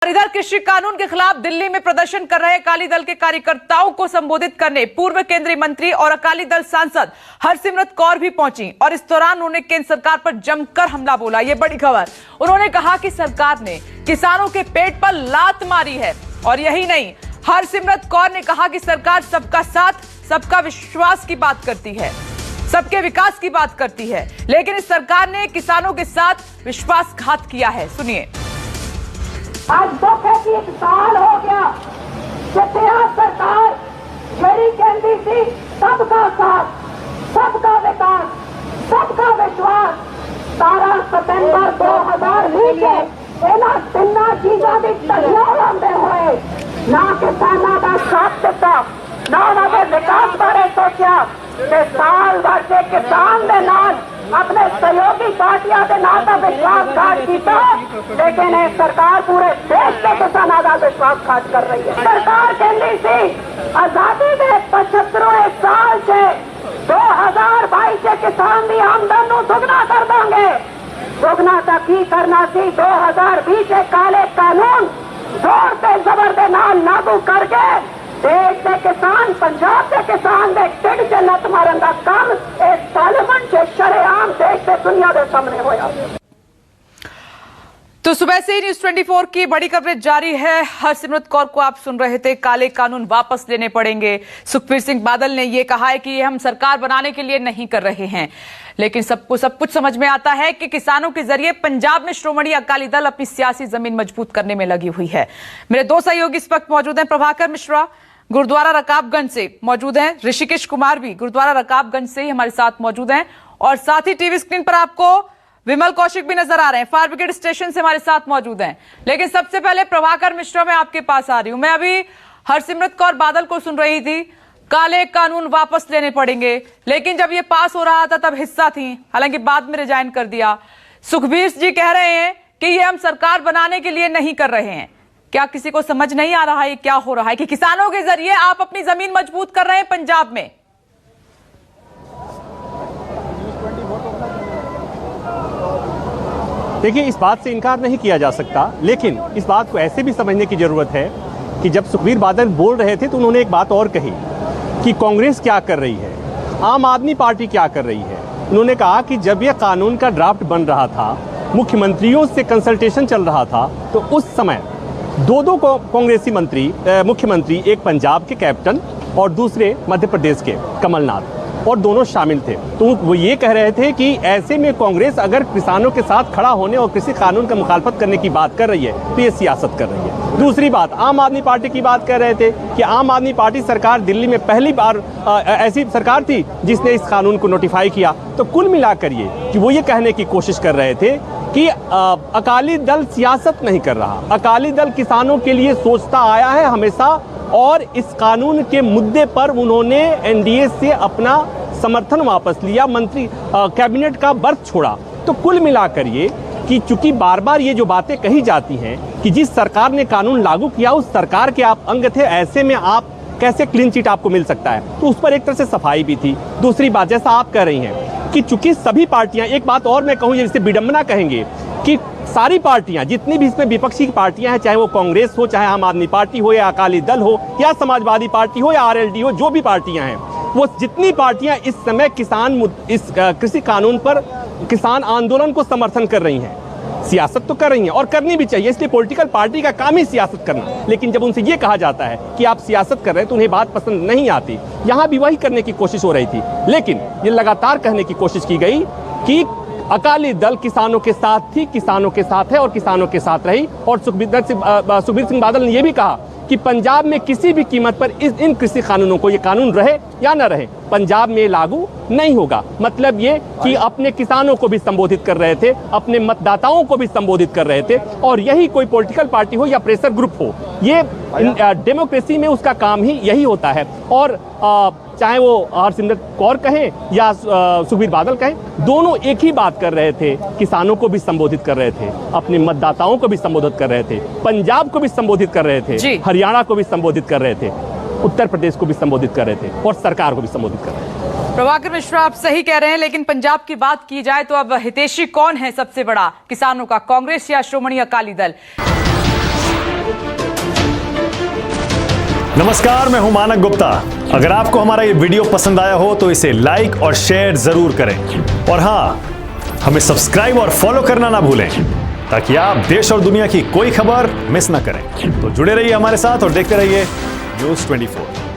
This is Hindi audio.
और इधर कृषि कानून के खिलाफ दिल्ली में प्रदर्शन कर रहे अकाली दल के कार्यकर्ताओं को संबोधित करने पूर्व केंद्रीय मंत्री और अकाली दल सांसद हरसिमरत कौर भी पहुंची और इस दौरान उन्होंने केंद्र सरकार पर जमकर हमला बोला। ये बड़ी खबर। उन्होंने कहा कि सरकार ने किसानों के पेट पर लात मारी है। और यही नहीं, हरसिमरत कौर ने कहा कि सरकार सबका साथ सबका विश्वास की बात करती है, सबके विकास की बात करती है, लेकिन इस सरकार ने किसानों के साथ विश्वासघात किया है। सुनिए। आज दुख है कि 1 साल हो गया कि सरकार मेरी कहती थी सबका साथ सबका विकास सबका विश्वास। 17 सितंबर 2020 के इन्हां तिन्ना चीज़ों की तलियां हुए ना किसानों का साथ दिता ना उन्होंने विकास बारे सोचा कि साल भर के किसान के नाल अपने सहयोगी पार्टियां के नाल का विश्वासघात किया, लेकिन ये सरकार पूरे देश के किसानों का विश्वासघात कर रही है। सरकार कहती थी आजादी के 75वें साल से 2022 के किसान की आमदन दुगना कर देंगे। दुगना तक ही करना सी 2020 के काले कानून जोर से जबर के नाल लागू करके देश के किसान, पंजाब के किसान के टिड च लत मारन का काम इस पार्लियामेंट से शरेआम देश के दुनिया के सामने होया। तो सुबह से ही न्यूज 24 की बड़ी कवरेज जारी है। हरसिमरत कौर को आप सुन रहे थे, काले कानून वापस लेने पड़ेंगे। सुखबीर सिंह बादल ने यह कहा है कि ये हम सरकार बनाने के लिए नहीं कर रहे हैं, लेकिन सबको सब कुछ समझ में आता है कि किसानों के जरिए पंजाब में श्रोमणी अकाली दल अपनी सियासी जमीन मजबूत करने में लगी हुई है। मेरे 2 सहयोगी इस वक्त मौजूद हैं। प्रभाकर मिश्रा गुरुद्वारा रकाबगंज से मौजूद हैं, ऋषिकेश कुमार भी गुरुद्वारा रकाबगंज से ही हमारे साथ मौजूद हैं, और साथ ही टीवी स्क्रीन पर आपको विमल कौशिक भी नजर आ रहे हैं, फायर ब्रिगेड स्टेशन से हमारे साथ मौजूद हैं। लेकिन सबसे पहले प्रभाकर मिश्रा, मैं आपके पास आ रही हूं। मैं अभी हरसिमरत कौर बादल को सुन रही थी, काले कानून वापस लेने पड़ेंगे, लेकिन जब ये पास हो रहा था तब हिस्सा थी, हालांकि बाद में रिजाइन कर दिया। सुखबीर जी कह रहे हैं कि ये हम सरकार बनाने के लिए नहीं कर रहे हैं। क्या किसी को समझ नहीं आ रहा है क्या हो रहा है कि किसानों के जरिए आप अपनी जमीन मजबूत कर रहे हैं पंजाब में? देखिए, इस बात से इनकार नहीं किया जा सकता, लेकिन इस बात को ऐसे भी समझने की जरूरत है कि जब सुखबीर बादल बोल रहे थे तो उन्होंने एक बात और कही कि कांग्रेस क्या कर रही है, आम आदमी पार्टी क्या कर रही है। उन्होंने कहा कि जब यह कानून का ड्राफ्ट बन रहा था, मुख्यमंत्रियों से कंसल्टेशन चल रहा था, तो उस समय 2 कांग्रेसी मुख्यमंत्री, एक पंजाब के कैप्टन और दूसरे मध्य प्रदेश के कमलनाथ, और दोनों शामिल थे। तो वो ये कह रहे थे कि ऐसे में कांग्रेस अगर किसानों के साथ खड़ा होने और कृषि कानून का मुखालफत करने की बात कर रही है तो ये सियासत कर रही है। दूसरी बात, आम आदमी पार्टी की बात कर रहे थे कि आम आदमी पार्टी सरकार दिल्ली में पहली बार ऐसी सरकार थी जिसने इस कानून को नोटिफाई किया। तो कुल मिलाकर वो ये कहने की कोशिश कर रहे थे कि अकाली दल सियासत नहीं कर रहा, अकाली दल किसानों के लिए सोचता आया है हमेशा, और इस कानून के मुद्दे पर उन्होंने एनडीए से अपना समर्थन वापस लिया, कैबिनेट का बर्थ छोड़ा। तो कुल मिलाकर ये कि चूंकि बार बार ये जो बातें कही जाती हैं कि जिस सरकार ने कानून लागू किया उस सरकार के आप अंग थे, ऐसे में आप कैसे क्लीन चिट आपको मिल सकता है, तो उस पर एक तरह से सफाई भी थी। दूसरी बात, जैसा आप कह रही हैं कि चूंकि सभी पार्टियां, एक बात और मैं कहूँ जिसे विडंबना कहेंगे कि सारी पार्टियां, जितनी भी इसमें विपक्षी पार्टियां हैं, चाहे वो कांग्रेस हो, चाहे आम आदमी पार्टी हो, या अकाली दल हो, या समाजवादी पार्टी हो, या आरएलडी हो, जो भी पार्टियां हैं, वो जितनी पार्टियां इस समय इस कृषि कानून पर किसान आंदोलन को समर्थन कर रही हैं, सियासत तो कर रही हैं और करनी भी चाहिए, इसलिए पॉलिटिकल पार्टी का काम ही सियासत करना। लेकिन जब उनसे ये कहा जाता है कि आप सियासत कर रहे हैं तो उन्हें बात पसंद नहीं आती। यहाँ भी वही करने की कोशिश हो रही थी, लेकिन ये लगातार कहने की कोशिश की गई कि अकाली दल किसानों के साथ थी, किसानों के साथ है और किसानों के साथ रही। और सुखबीर सिंह बादल ने यह भी कहा कि पंजाब में किसी भी कीमत पर इन कृषि कानूनों को, ये कानून रहे या न रहे, पंजाब में लागू नहीं होगा। मतलब ये कि अपने किसानों को भी संबोधित कर रहे थे, अपने मतदाताओं को भी संबोधित कर रहे थे। और यही कोई पॉलिटिकल पार्टी हो या प्रेशर ग्रुप हो, ये डेमोक्रेसी में उसका काम ही यही होता है। और चाहे वो हरसिमरत कौर कहें या सुखबीर बादल कहें, दोनों एक ही बात कर रहे थे, किसानों को भी संबोधित कर रहे थे, अपने मतदाताओं को भी संबोधित कर रहे थे, पंजाब को भी संबोधित कर रहे थे, हरियाणा को भी संबोधित कर रहे थे, उत्तर प्रदेश को भी संबोधित कर रहे थे और सरकार को भी संबोधित कर रहे थे। प्रभाकर मिश्रा, आप सही कह रहे हैं, लेकिन पंजाब की बात की जाए तो अब हितैषी कौन है सबसे बड़ा किसानों का, कांग्रेस या श्रोमणी अकाली दल? नमस्कार, मैं हूं मानक गुप्ता। अगर आपको हमारा ये वीडियो पसंद आया हो तो इसे लाइक और शेयर जरूर करें और हां, हमें सब्सक्राइब और फॉलो करना ना भूलें ताकि आप देश और दुनिया की कोई खबर मिस ना करें। तो जुड़े रहिए हमारे साथ और देखते रहिए न्यूज़ 24।